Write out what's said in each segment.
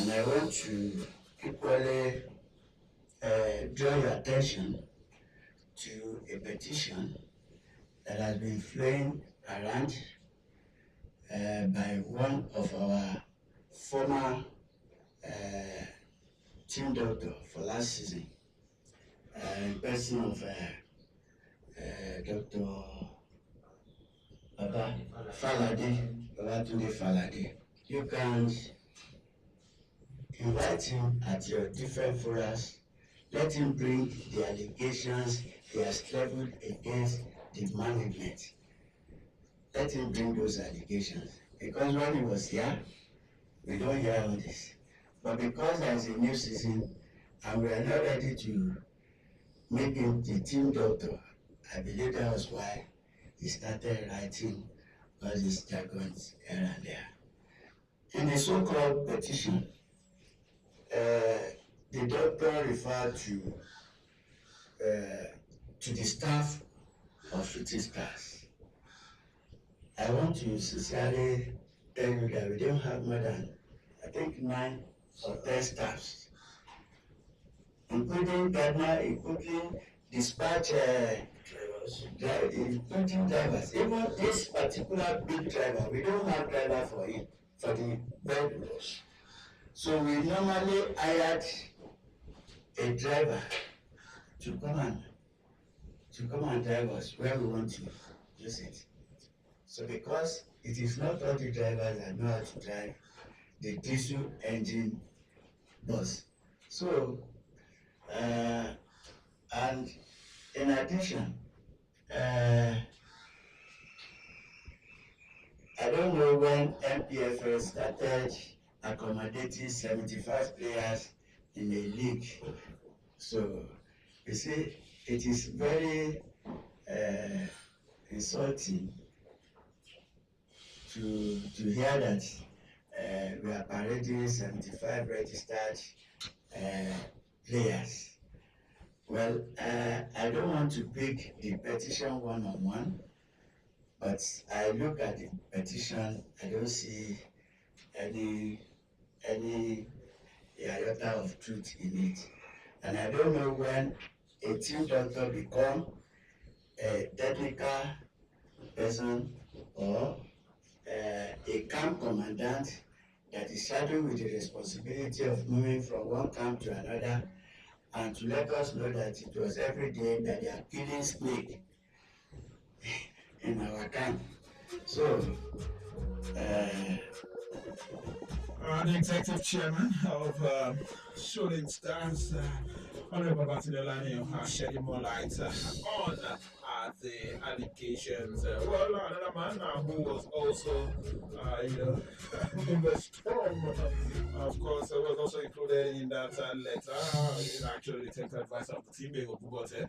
And I want to equally draw your attention to a petition that has been flowing around by one of our former team doctor for last season, in person of Dr. Baba Falade. You can invite him at your different forums. Let him bring the allegations he has leveled against the management. Let him bring those allegations. Because when he was here, we don't hear all this. But because there is a new season and we are not ready to make him the team doctor, I believe that was why he started writing all these jargons here and there. In the so-called petition, the doctor referred to the staff of Shooting Stars. I want to sincerely tell you that we don't have more than, I think, 9 or 10 staffs, including gardener, including dispatch including drivers. Even this particular big driver, we don't have driver for him, for the bed rush. So we normally hired a driver to come and drive us where we want to use it. So because it is not all the drivers that know how to drive the diesel engine bus. So and in addition, I don't know when MPFL started accommodating 75 players in a league. So you see, it is very insulting to hear that we are parading 75 registered players. Well, I don't want to pick the petition one-on-one, but I look at the petition, I don't see any iota of truth in it. And I don't know when a team doctor become a technical person or a camp commandant that is saddled with the responsibility of moving from one camp to another, and to let us know that it was every day that they are killing snake in our camp. So, the executive chairman of Shooting Stars, Honorable Batinelani, has shedding more light on the allegations. Well, another man who was also, in the storm, of course, was also included in that letter. Is actually the technical advisor of the team, Bego Bugote,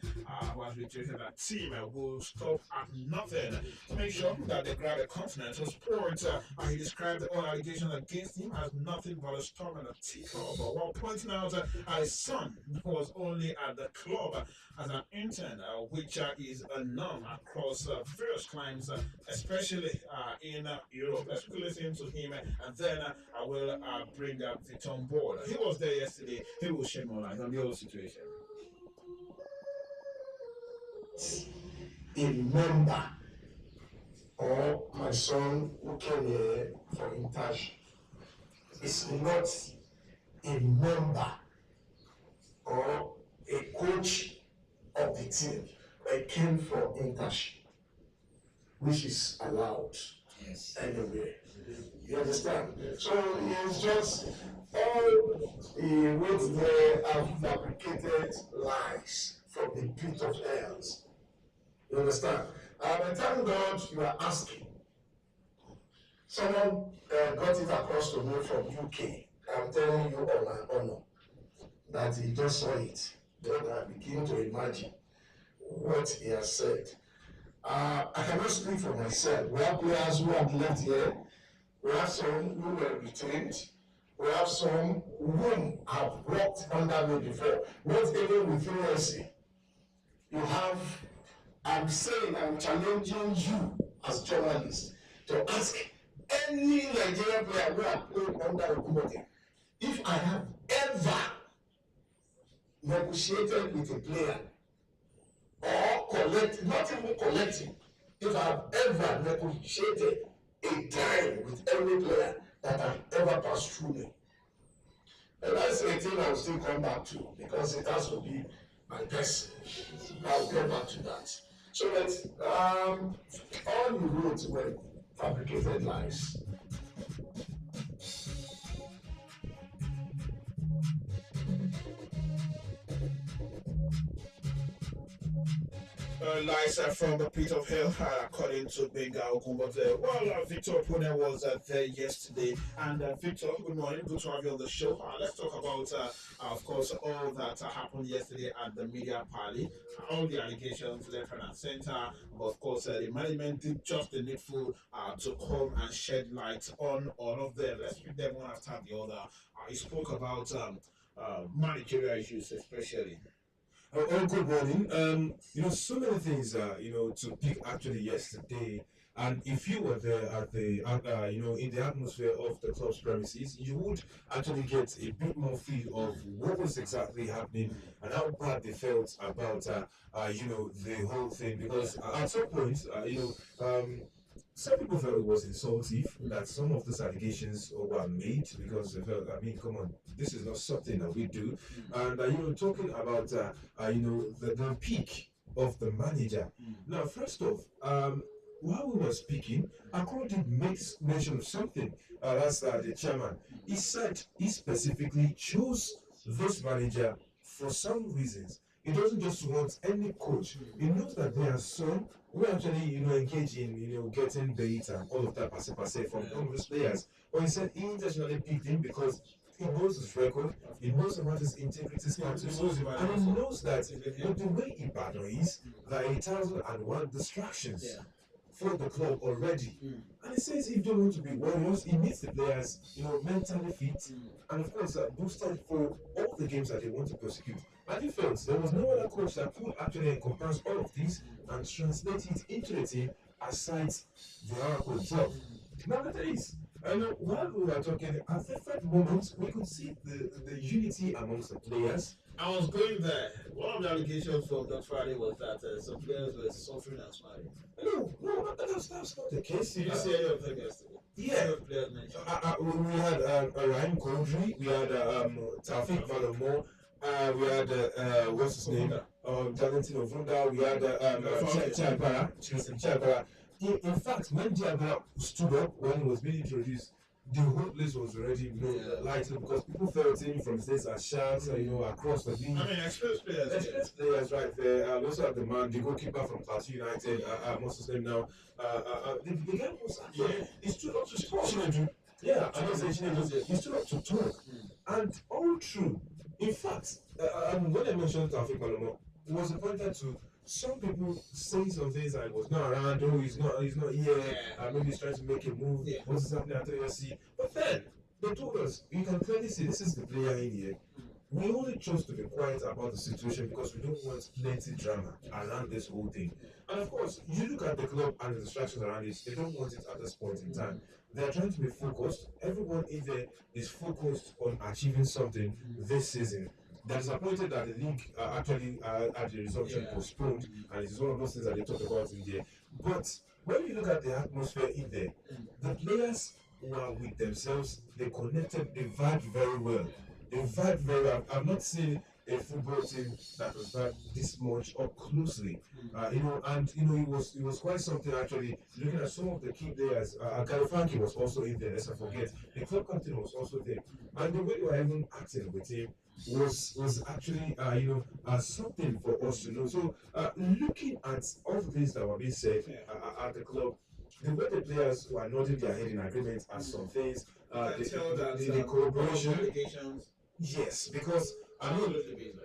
who has reiterated that team will stop at nothing to make sure that they grab a continental sport. He described all allegations against him as nothing but a storm and a teacup, while pointing out his son was only at the club as an intern, which is a norm across various climes, especially in Europe. Let's quickly listen to him, and then I will bring up Victor on board. He was there yesterday. He will shed more light on the whole situation. A member or my son who came here for internship is not a member or a coach of the team, but came for internship, which is allowed. yes. Anyway. You understand? So it's just all he wrote there are fabricated lies from the pit of hell. You understand? And thank God you are asking. Someone got it across to me from UK. I'm telling you on my honor that he just saw it. Then I begin to imagine what he has said. I cannot speak for myself. We have players who have left here. We have some who were retained. We have some who have worked under me before, not even with USC. You have, I'm saying, I'm challenging you as journalists to ask any Nigerian player who have played under Okumote, if I have ever negotiated with a player or collect, not even collecting, if I have ever negotiated a dime with any player that have ever passed through me. And that's a thing I'll still come back to because it has to be my person. I'll get back to that. So that all the roads were fabricated lies. Lies from the pit of hell, according to Benga Okun. But Victor Pune was there yesterday. And Victor, good morning. Good to have you on the show. Let's talk about, of course, all that happened yesterday at the media party. All the allegations left, right, and center. But of course, the management did just the needful to come and shed light on all of them. Let's pick them one after the other. He spoke about managerial issues, especially. Good morning. So many things, to pick actually yesterday. And if you were there at the, in the atmosphere of the club's premises, you would actually get a bit more feel of what was exactly happening and how bad they felt about, the whole thing. Because at some point, some people felt it was insultive that some of those allegations were made because they felt, come on, this is not something that we do. And, talking about, the peak of the manager. Now, first off, while we were speaking, Akron did make mention of something. That's the chairman. He said he specifically chose this manager for some reasons. He doesn't just want any coach. He knows that there are some who actually, engage in, getting bait and all of that passe from those players. But he said he intentionally picked him because he knows his record, he knows about his integrity status, and he knows that with the way Ibadan is, there are 1,001 distractions for the club already. And he says if you don't want to be warriors, he needs the players, mentally fit and of course boosted for all the games that they want to prosecute. And he felt there was no other coach that could actually encompass all of this and translate it into the team aside the Oracle himself. Now that is, while we were talking, at different moments we could see the unity amongst the players. I was going there. One of the allegations from that Friday was that some players were suffering and smiling. No, that's not the case. Did you see any of them yesterday? Yeah. Players mentioned. We had Ryan Kodri, we had Taufik Malomo, we had what's his name? Valentino Vunda, we had Chilpara. In fact, when Diabara stood up when he was being introduced, the whole place was already lighted because people felt him from states as sharks, across the league. Experienced players. Experienced players right there. We also have the man, the goalkeeper from Plateau United, what's his name now? The guy was he stood up to talk. Yeah, I know Chinedu. He stood up to talk. And all true. In fact, when I mentioned Taufik Malomo, it was pointed to some people saying some things like was not around, he's not here, maybe he's trying to make a move, what's happening at AFC. But then they told us, you can clearly see this is the player in here. We only chose to be quiet about the situation because we don't want plenty drama around this whole thing. And of course, you look at the club and the distractions around it, they don't want it at this point in time. They're trying to be focused. Everyone in there is focused on achieving something this season. They're disappointed that the league actually had the resumption postponed, and it's one of those things that they talk about in there. But when you look at the atmosphere in there, the players were with themselves, they connected, they vibed very well. They vibed very well. I've not seen a football team that was vibed this much up closely. It was quite something actually. Looking at some of the key players, Gary was also in there, let's not forget. The club captain was also there. And the way they were even acting with him was actually something for us to know. So looking at all the things that were being said at the club, the way the players were nodding their head in agreement at some things, the cooperation. Yes, because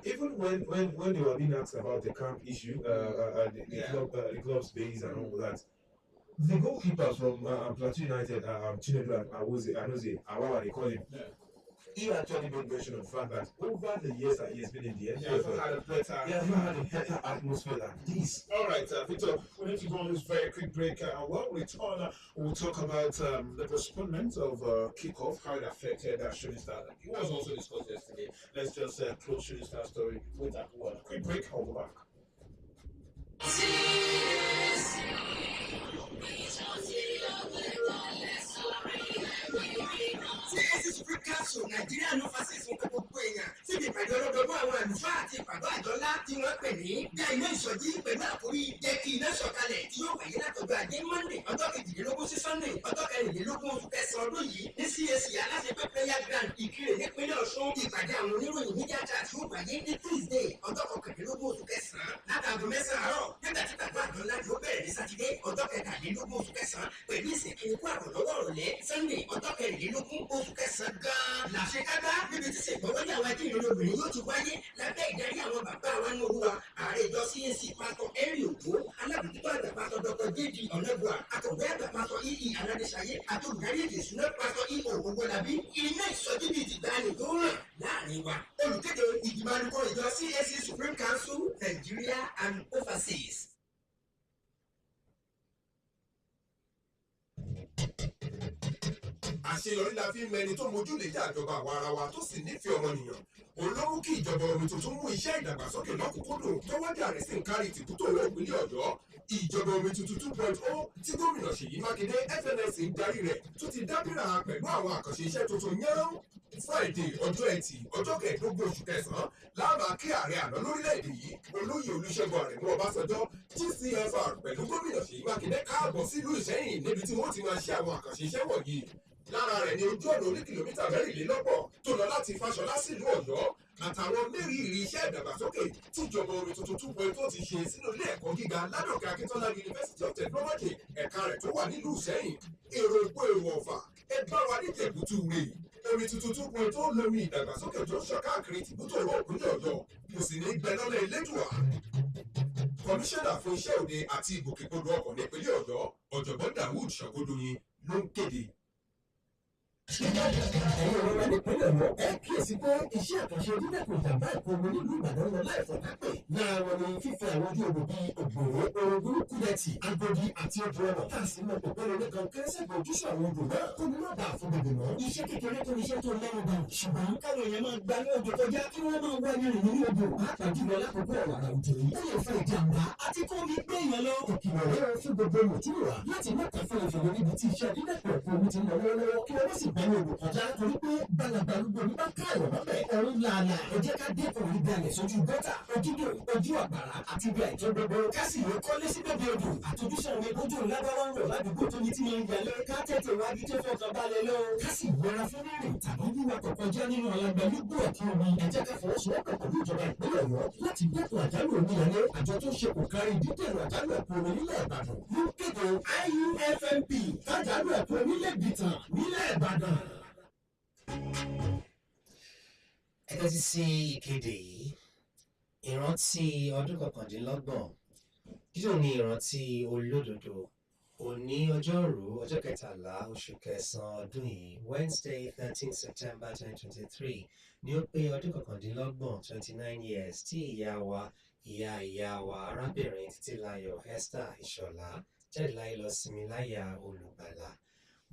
even when they were being asked about the camp issue, the club's base and all that, the goalkeeper from Plateau United, Chinedu Anozie, Awawa they call him. he actually made mention of the fact that over the years that he has been in the Yeah, I've had a better. he has had a better atmosphere than this. All right, Victor, we need to go on this very quick break. And when we return, we'll talk about the postponement of kickoff, how it affected Shooting Star. It was also discussed yesterday. Let's just close Shooting Star story with that one. Quick break, I'll go back. Supreme Council Nàìjíríà ló fásitì fún gbogbo èèyàn síbi ìpàdé ọlọ́dọọdún àwọn àlùfáà àti ìpàgọ́ àjọlá tí wọ́n pè ní dá iná ìsọjí pẹ̀lú àkórí jẹ́ kí iná sọ̀kalẹ̀ tí yóò wáyé látọjọ́ ajé Monday ọjọ́ kejìlélógún sí Sunday ọjọ́ kẹrìnlélógún oṣù kẹsàn-án ọdún yìí ní CAC aláṣepẹ́ prayer ground Ìkirè nípínlẹ̀ Ọ̀ṣun. Ìpàdé àwọn oníròyìn media chat yóò wáyé ní Tuesday ọjọ́ kọkànlélógún oṣù kẹsàn-án látàgọ́ mẹ́sàn-án àárọ̀ nígbà tí ìpàgọ́ àjọlá yóò bẹ̀rẹ̀ ní Sátidé ọjọ́ kẹtàlélógún oṣù kẹsàn-án pẹ̀lú ìsìnkú àrọ̀lọ́wọ́ ọ̀rọ̀lẹ́ Sunday ọjọ́ kẹrìnlélógún oṣù kẹsàn-án gan-an làṣekágbá níbi tí ṣègbọ́wọ́lé àwọn akínyìn obìnrin yóò ti wáyé lábẹ́ ìdarí àwọn bàbá wa ní Olúwa ààrẹ ìjọ CAC pásítọ̀ Henry Ojo alábòójútó àgbà pásítọ̀ Dr. J.D. Ọ̀nẹ́bùà akọ̀wé àgbà pásítọ̀ E.E. Aládéṣayé àti olùdarí ètò ìṣúná pásítọ̀ E.O. Ògbólabí. Iná ìsọjí bíi ti gbani tó ràn láàrin wa. Olùkéde ìgbìmọ̀ alukoro ìjọ CAC Supreme Council Nigeria and overseas. Àṣeyọrí la fi ń mẹni tó mojú lè jà ìjọba àwa ara wa tó sì nífẹ̀ẹ́ ọmọnìyàn. Olówó kí ìjọba omi tuntun mú iṣẹ́ ìdàgbàsókè lọ́kùnkúndùn tó wájà rẹ̀ sì ń kárí tìbútò owó ìpínlẹ̀ Ọ̀yọ́. Ìjọba omi tuntun 2.0 tí gómìnà Ṣèyí Mákindé FNS ń darí rẹ̀ tó ti dábìrà pẹ̀lú àwọn àkànṣe iṣẹ́ tuntun yẹ́rán. Friday ọjọ́ Ẹtì ọjọ́ kẹẹ̀ẹ́dógún oṣù kẹsàn-án láàmà kí ààrẹ àná lórílẹ̀‐èdè yìí olóyè Olúṣẹ́gun Àrẹ̀mú Ọbásanjọ́ GCFR pẹ̀lú gómìnà Ṣèyí Mákindé káàbọ̀ sílùú Ìṣẹ́yìn níbi tí wọ́n ti máa ṣe àwọn àkànṣe iṣẹ́ wọ̀nyí. Lára rẹ̀ ni ojú ọ̀nà oní kìlómítà mẹ́rìnlélọ́gbọ̀n tó lọ láti Fáṣọlá sílùú Ọ̀yọ́ àtàwọn mẹ́rìírí iṣẹ́ ìdàgbàsókè tíjọba omi tuntun 2.0 ti ṣe sínú ilé ẹ̀kọ́ gíga Ládòkè Akíntọ́lá University of Technology ẹ̀ka rẹ̀ tó wà nílùú Ìṣẹ́yìn. Èrò ìpò èrò Ọ̀fà ẹ bá wa ní tẹ̀bùtù rè omi tuntun 2.0 lomi ìdàgbàsókè tó ń ṣàn káàkiri tìbútò ọ̀rọ̀ ìpínlẹ̀ Ọ̀yọ́ kò sì ní gbẹ lọ́lẹ̀ Elédùà. Kọmíṣánná fún iṣẹ́ òde àti ìgbòkègbodò ọkọ̀ nípínlẹ̀ Ọ̀yọ́ ọ̀jọ̀gbọ́n Dawood Ṣàgódóyin ló ń kéde. Ẹ̀yin ọ̀rọ̀ wa nípínlẹ̀ Ọ̀yọ́ ẹ kíyèsí pé iṣẹ́ àkànṣe dídẹ́kun ìjàmbá ìpolówó nílùú Ìbàdàn lọ láìfọ̀tápè. Lára wọn ni fífẹ́ àwọn ojú odò bíi Ògbòrò, Orogún, Kúdẹ̀tì, Agodi àti odò ọ̀nà tá a sì mọ pẹ̀pẹ́ lórí kan kẹ́sẹ̀gbẹ̀ ojúṣe àwọn odò náà kó ní má bàa fún bèbè mọ́. Iṣẹ́ kékeré tó ní iṣẹ́ tó lẹ́nu bá ṣùgbọ́n káwọn èèyàn máa gba ní odò kọjá kí wọ́n máa wá ní ìrìn ní odò pàápàá jùlọ lákòókò ọ̀wàrà òjò yìí. Ó lè fa ìjàmbá àti kó omi gbé èèyàn lọ. Ìkìlọ̀ rẹ̀ fún gbogbo mùtúmùwà láti mẹ́ta fún ìfìlẹ̀ níbi tí iṣẹ́ dídẹ́kun ẹ̀kọ́ omi ti ń lọ lọ́wọ́lọ́wọ́ kí wọ́n sì gbá ní odò kọjá torí pé balàbalùgbò ní bá ká ìwọ̀n mọ́bẹ̀ ọ̀run làálàá. Ẹ jẹ́ ká dẹ́kun ìdálẹ̀ sójú gọ́tà ojúdò ojú àgbàrá àti ibi àìtó gbogbo kásì yóò kọ́lé sí bèbè odò àtúndúṣe omi ojú ńlábáwá ń rọ̀ ládùúgbò tó ní tí máa ń yalé ká tètè wájú tó fọkàn balẹ̀ lọ. kásì yẹra fún rírìn tàbí wíwá kọ̀ọ̀kan jẹ́ nínú alàgbàlúgbò ọ̀kí omi. Ẹ jẹ́ ká fọwọ́sowọ́pọ̀ pẹ̀lú ìjọba ìpínlẹ̀ Ọ̀yọ́ láti dẹ́kun àjálù omíyalé. Àjọ tó ń ṣe kò kárí dídẹ̀rù àjálù ẹ̀kọ́ omi nílẹ̀ Ìbàdàn ló ń kéde IUFMP kájálù ẹ̀kọ́ onílẹ̀ gbìtàn nílẹ̀ Ìbàdàn. Ẹ tẹ́tí sí ìkéde yìí. Ìrántí ọdún kọkàndínlọ́gbọ̀n. Dídùn ní ìrántí olódodo. Òní ọjọ́rú ọjọ́ kẹtàlá oṣù kẹsàn-án ọdún yìí Wednesday 13 September 2023 ni ó pé ọdún kọkàndínlọ́gbọ̀n 29 years tí ìyá wa arábìnrin Títílayọ̀ Esther Ìṣọ̀lá jáde láyé lọ sinmi láyà Olùgbàlà.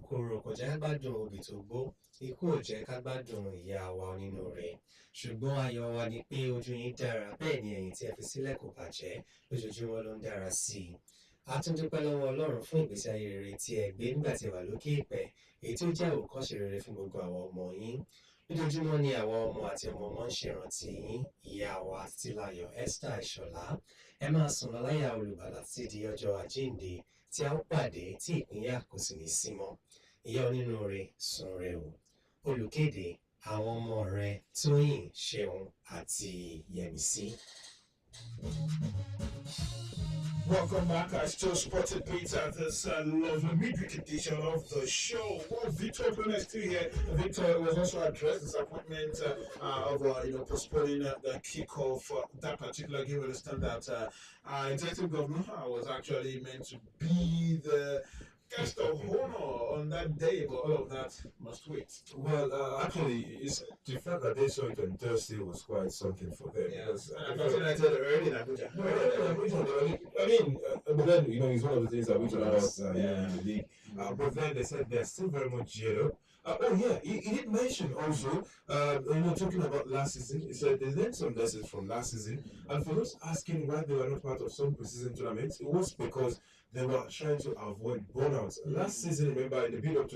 Kòrò kò jẹ́ ká gbádùn obì tó gbó, ikú ò jẹ́ ká gbádùn ìyá wa onínúure. Ṣùgbọ́n ayọ̀ wa ni pé ojú yín dára, bẹ́ẹ̀ ni ẹ̀yìn tí ẹ fi sílẹ̀ kò bàjẹ́, lójoojúmọ́ ló ń dára sí i. A tún dúpẹ́ lọ́wọ́ Ọlọ́run fún ìgbésí ayé rere tí ẹ gbé nígbà tí ẹ wà lókè ìpẹ́, èyí tó jẹ́ àwòkọ́ṣe rere fún gbogbo àwọn ọmọ yín. Lójoojúmọ́ ni àwọn ọmọ àti ọmọ ọmọ ń ṣèrántí yín, ìyá wa Títílayọ̀ Esther Ìṣọ̀lá. Ẹ máa sùn lọ láyà Olùgbàlà títí di ọjọ́ àjíǹde tí a ó pàdé tí ìpínyà kò sì ní sí mọ́. Ìyá onínúure sùn re o. Olùkéde àwọn ọmọ rẹ Tóyìn, Ṣeun àti Yẹmisí. Welcome back. I still spotted Peter at this lovely midweek edition of the show. Well, Victor Bruno is still here. Victor was also addressed disappointment of postponing the kickoff that particular game. We understand that executive governor was actually meant to be the guest of honor on that day, but all of that must wait. Well, actually, it's the fact that they saw it on Thursday was quite something for them. Yeah, Because and I thought United early in Abuja. no, I mean, but then it's one of the things that we talk about in the league. But then they said they're still very much geared up. Oh yeah, he did mention also, talking about last season. He said they learned some lessons from last season, and for those asking why they were not part of some preseason tournaments, it was because they were trying to avoid burnouts. Last season, remember, in the build up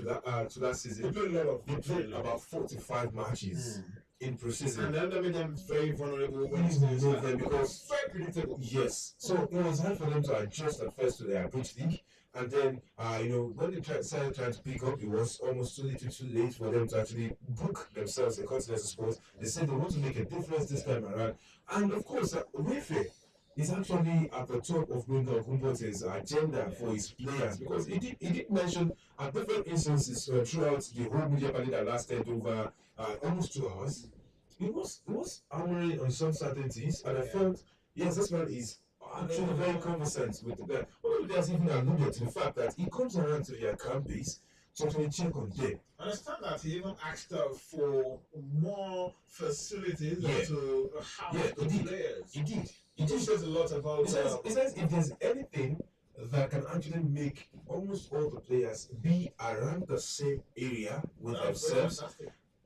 to that season, they played about 45 matches in preseason. And that made them very vulnerable when Please remove them because very predictable. yes, so it was hard for them to adjust at first to their bridge league, and then when they started trying to pick up, it was almost too little, too late for them to actually book themselves in continental sports. They said they want to make a difference this time around, and of course, Wayfair is actually at the top of Gbenga Ogunbote's agenda for his players because he did mention at different instances throughout the whole media party that lasted over almost 2 hours. It was hammering on some certain things, and I felt yes, this man is actually very conversant with the guy. One of the guys even alluded to the fact that he comes around to their camp base to actually check on them. I understand that he even asked for more facilities to house the players. He did. It just says a lot about. It says if there's anything that can actually make almost all the players be around the same area with themselves,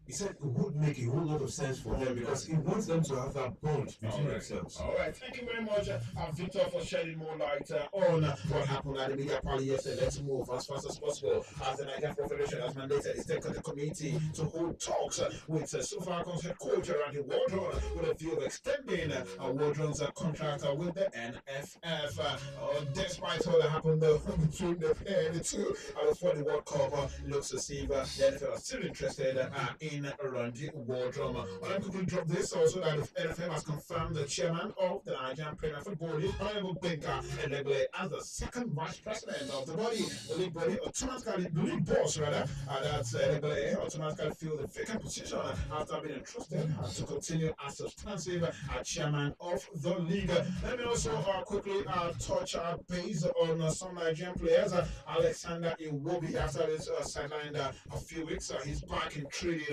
he said it would make a whole lot of sense for them because he wants them to have that bond between themselves. All right, thank you very much, Victor, for shedding more light on what happened at the media party yesterday. Let's move as fast as possible. As the Nigerian Football Federation has mandated its technical committee to hold talks with Super Falcons head coach around the Wardrobe with a view of extending Wardrobe's contract with the NFF. Despite all that happened between the two, before the World Cup, looks as if the NFL are still interested in Randy Wardrum. I quickly drop this also that the NFM has confirmed the chairman of the Nigerian Premier Football League, Honorable Benka Elegbele, as the second vice president of the body. The league body automatically, the league boss rather, that's Elegbele automatically filled the vacant position after being entrusted to continue as substantive chairman of the league. Let me also quickly touch base on some Nigerian players. Alexander Iwobi, after his sidelined a few weeks, he's back in training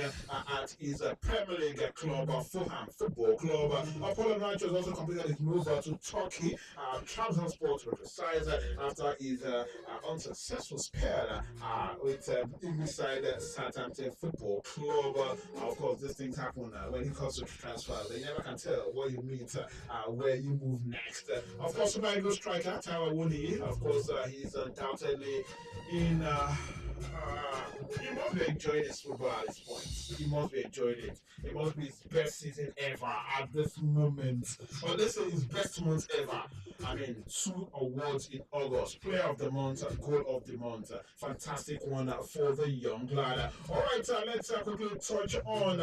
at his Premier League club, Fulham Football Club. Apollo Knight has also completed his move to Turkey, Trabzonspor to be precise, after his unsuccessful spell with English side Southampton Football Club. Of course, these things happen when it comes to transfer. They never can tell what you meet, where you move next. Of course, Super Eagles striker Tawa Wuni, of course, he's undoubtedly in. He must be enjoying his football at this point. He must be enjoying it. It must be his best season ever at this moment. Or let's say his best month ever. I mean, 2 awards in August. Player of the month, goal of the month. Fantastic one for the young lad. Alright, let's quickly touch on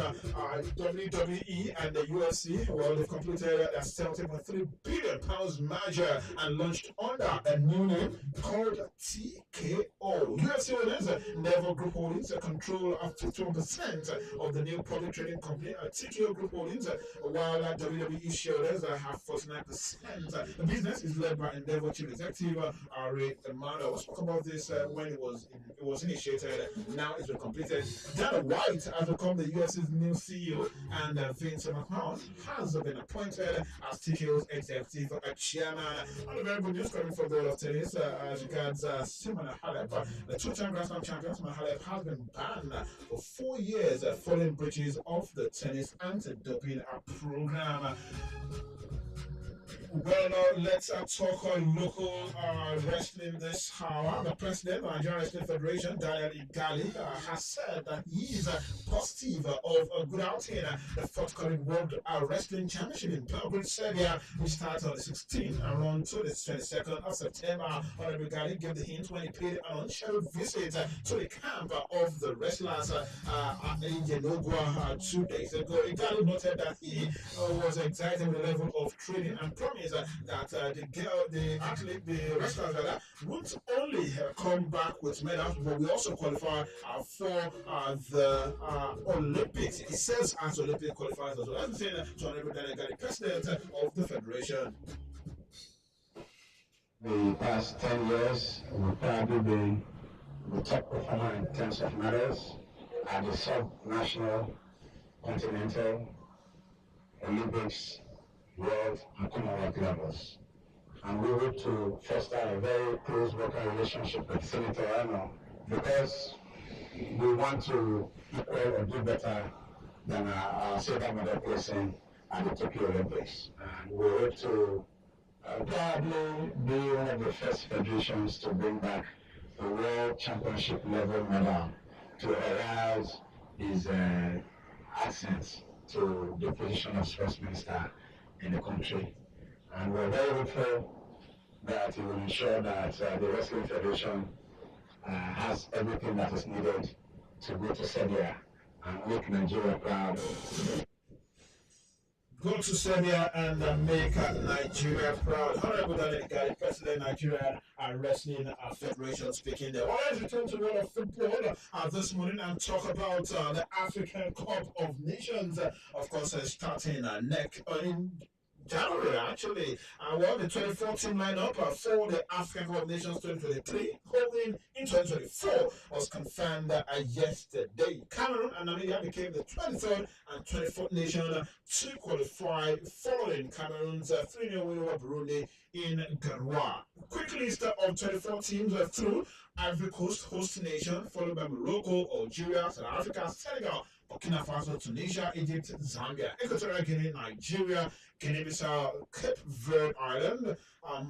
WWE and the UFC. Well, they've completed a £70.3 billion merger and launched under a new name called TKO. UFC owners, Never Group Holdings, control of 51% of the new public trading company, TKO Group Holdings, while WWE shareholders have 49%. The business is led by Endeavor Chief Executive Ray Amanda. We spoke about this when it was initiated. Now it's been completed. Dana White has become the UFC's new CEO, and Vince McMahon has been appointed as TKO's executive chairman. On the very good news coming from the world of tennis, as regards Simona Halep, the two-time Grand Slam champion Simona Halep has been banned for 4 years following breaches of the tennis anti-doping program. Well, let's talk local wrestling this hour. The president of the Nigerian Wrestling Federation, Daniel Igali, has said that he is positive of a good outing the forthcoming World Wrestling Championship in Belgrade, Serbia, which starts on the 16th and runs to the 22nd of September. Honorable Igali gave the hint when he paid an unscheduled visit to the camp of the wrestlers in Yenogua 2 days ago. Igali noted that he was excited with the level of training and promised that the wrestlers won't only come back with medals, but we also qualify for the Olympics. It says as Olympic qualifiers as well. That's the thing to Honorable Daniel, president of the federation. The past 10 years, we've probably been the top performer in terms of medals at the sub-national, continental, Olympics, world, and Commonwealth levels. And we hope to foster a very close working relationship with Senator Ano because we want to equal or do better than our silver medal placing at the Tokyo Olympics. And we hope to probably be one of the first federations to bring back a world championship level medal to arouse his accents to the position of sports minister in the country. And we're very hopeful that he will ensure that the Wrestling Federation has everything that is needed to go to Serbia and make Nigeria proud. Go to Serbia and make Nigeria proud. Honorable Daniel Gari, President Nigeria Wrestling Federation speaking there. All right, return to the world of football this morning and talk about the African Cup of Nations. Of course, starting in January, actually. Well, the 2014 lineup for the African Cup of Nations 2023, holding in 2024, was confirmed yesterday. Cameroon and Namibia became the 23rd and 24th nation to qualify following Cameroon's 3-0 win over Burundi in Garoua. Quick list of 24 teams through: Ivory Coast, host nation, followed by Morocco, Algeria, South Africa, Senegal, Burkina Faso, Tunisia, Egypt, Zambia, Equatorial Guinea, Nigeria, Guinea-Bissau, Cape Verde Island,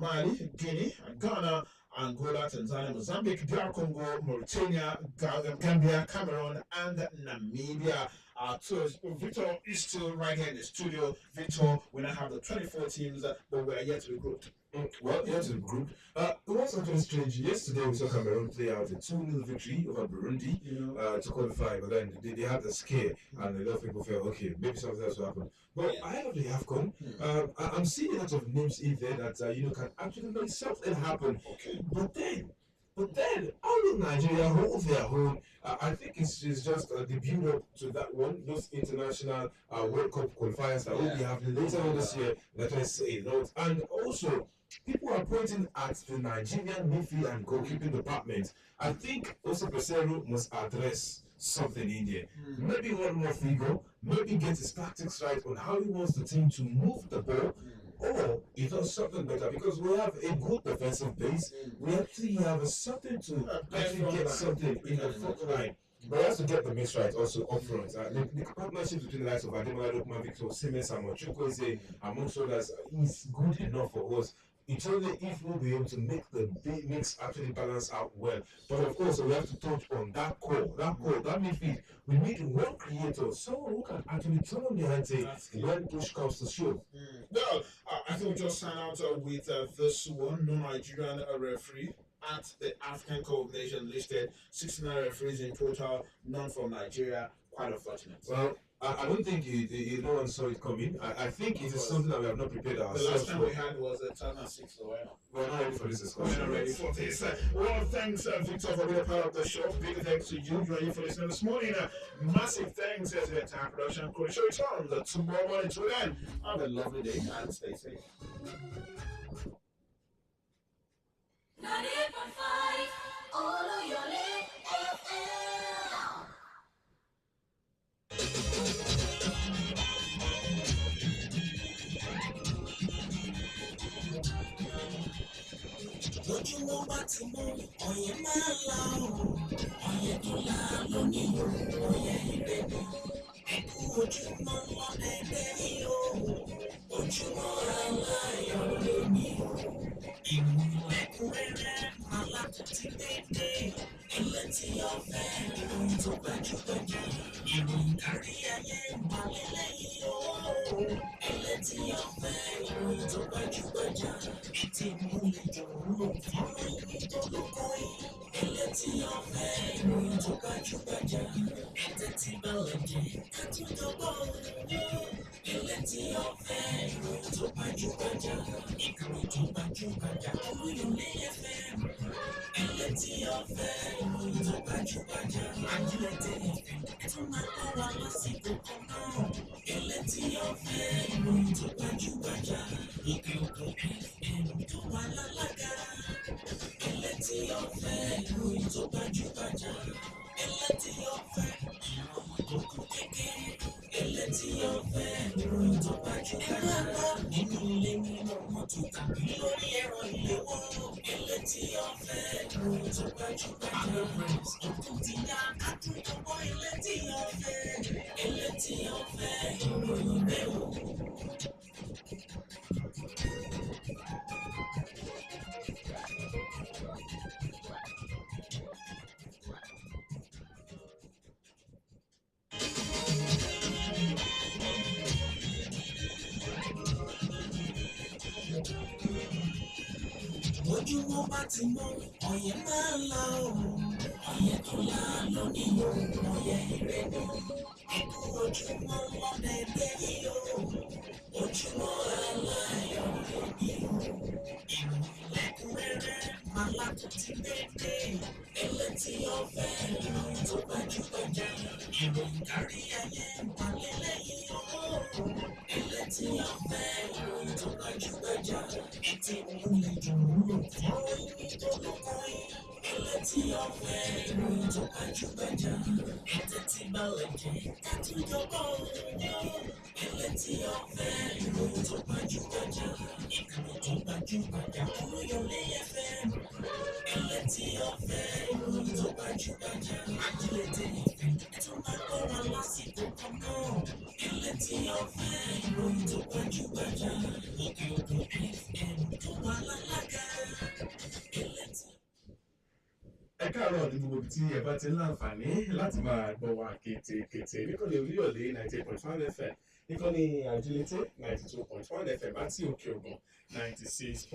Mali, Guinea, Ghana, Angola, Tanzania, Mozambique, DR Congo, Mauritania, Gambia, Cameroon, and Namibia. So Victor is still right here in the studio. Victor, we now have the 24 teams, but we are yet to be grouped. Well, yeah, to the group. It was actually strange. Yesterday, we saw Cameroon play out a 2-0 victory over Burundi to qualify, but then they had a scare, and a lot of people felt, okay, maybe something else will happen. But ahead of the AFCON, I'm seeing a lot of names in there that can actually make something happen. Okay. But then, how will Nigeria hold their own? I think it's just the build-up to that one, those international World Cup qualifiers that will be happening later on this year. That I say a lot, and also people are pointing at the Nigerian midfield and goalkeeping department. I think also Pesero must address something in there. Maybe one more figure, maybe get his tactics right on how he wants the team to move the ball. Or he does something better because we have a good defensive base. We actually have something to actually get something in the front line. But he has to get the mix right also up front. The partnership between the likes of Ademola Lookman, Victor Siemens, and Chukwueze, amongst others, is good enough for us. It's only if we'll be able to make the mix actually balance out well. But of course, we have to touch on that core, that midfield. We need one creator, someone who can actually turn on the ante when push comes to shove. Well, I think we just sign out with this one, no Nigerian referee at the African Cup of Nations listed, 69 referees in total, none from Nigeria. Quite unfortunate. Well, I don't think no one saw it coming. I think it is something that we have not prepared ourselves for. The last time we had was 2006, so we're not ready for this discussion. We're not ready for this. Well, thanks, Victor, for being a part of the show. Big thanks to you joining for listening this morning. Massive thanks to the entire production crew. Show returns tomorrow morning. Till then, have a lovely day and stay safe. 98.5 oluyolefm. Lójúmọ́ bá ti mọ́ ọ̀yẹ́ máa la o, ọ̀yẹ́ tó la lónìí o, ọ̀yẹ́ ire ni. Ẹ̀kú ojúmọ́ lọ́dẹ̀dẹ̀ yìí o, ojúmọ́ aláyọ̀ lónìí o. Ìmúlẹ̀kúnrẹ́rẹ́ alátúntí dédé, ẹlẹ́tì ọ̀fẹ́ ìròyìn tó gbajúgbajà. Ìròyìn kárí ayé ìmọ̀lẹ́lẹ́ yìí o, ẹlẹ́tì ọ̀fẹ́ ìròyìn tó gbajúgbajà. Ètè ìmúlẹ̀ jọ̀wọ́ fọ́nrán ìròyìn tó lóko yìí, ẹlẹ́tì ọ̀fẹ́ ìròyìn tó gbajúgbajà. Ètè tí balẹ̀ jẹ́ kátúndọ̀gbọ́ ẹlẹ́tì ọ̀fẹ́ ìròyìn tó gbajúgbajà. Ìkànnì tó gbajúgbajà oluyolefm, ẹlẹ́tì ọ̀fẹ́ ìròyìn tó gbajúgbajà. Ajílẹ̀tẹ̀ FM tó máa bá wa lásìkò kan náà, ẹlẹ́tì ọ̀fẹ́ ìròyìn tó gbajúgbajà. Òkè Ògùn FM tó wà lálága, ẹlẹ́tì ọ̀fẹ́ ìròyìn tó tó gbajúgbajà. Ẹlẹ́tì ọ̀fẹ́ ìròyìn tó kù kéke. Ẹlẹ́tì ọ̀fẹ́ ìròyìn tó gbajúgbajà. Ẹ máa gbọ́ nínú ilé nínú mọ́tò tàbí lórí ẹ̀rọ ìléwọ́. Ẹlẹ́tì ọ̀fẹ́ ìròyìn tó gbajúgbajà. Ó tún ti yá àtúntọ̀pọ̀ ẹlẹ́tì ọ̀fẹ́. Ẹlẹ́tì ọ̀fẹ́ ìròyìn bẹ́ẹ̀ o. Ojúmọ́ bá ti mọ́, ọ̀yẹ́ máa ń la oòrùn. Ọ̀yẹ́ tó la lónìí o, ọ̀yẹ́ ire ni. Ikú ojúmọ́ lọ́dẹ̀dẹ̀ yìí o. Ojúmọ́ aláyọ̀ lónìí o. Ìròyìn lẹ́kùnrẹ́rẹ́ máa látún ti dédé. Ẹlẹ́tì ọ̀fẹ́ ìròyìn tó gbajúgbajà. Ìròyìn kárí ayé wà lélẹ́yìí o. Ẹlẹ́tì ọ̀fẹ́ ìròyìn tó gbajúgbajà. Ètò ìmúlẹ̀ ìdùnnú fọ́nrán yìí tó lọ́kọ́ yìí. Ẹlẹ́tì ọ̀fẹ́ ìròyìn tó gbajúgbajà. Ètò tí balẹ̀ jẹ́ kátújọba òun yóò. Ẹlẹ́tì ọ̀fẹ́ ìròyìn tó gbajúgbajà. Ìkànnì tó gbajúgbajà oluyolefm. Ẹlẹ́tì ọ̀fẹ́ ìròyìn tó gbajúgbajà. Ajílẹ̀tẹ̀ ìfẹ́ tó máa gbọ́ wa lásìkò kan náà. Ẹlẹ́tì ọ̀fẹ́ ìròyìn tó gbajúgbajà. Òkè òkun FM tó wà lálága. Ẹlẹ́tì. Ẹ káàárọ̀ ní gbogbo ibi tí ẹ bá ti ń láǹfààní láti máa gbọ́ wa kétékété níkànnì Olúyọ̀lé 98.1 FM, níkànnì Àjílété 92.1 FM àti Òkè Ògùn 96.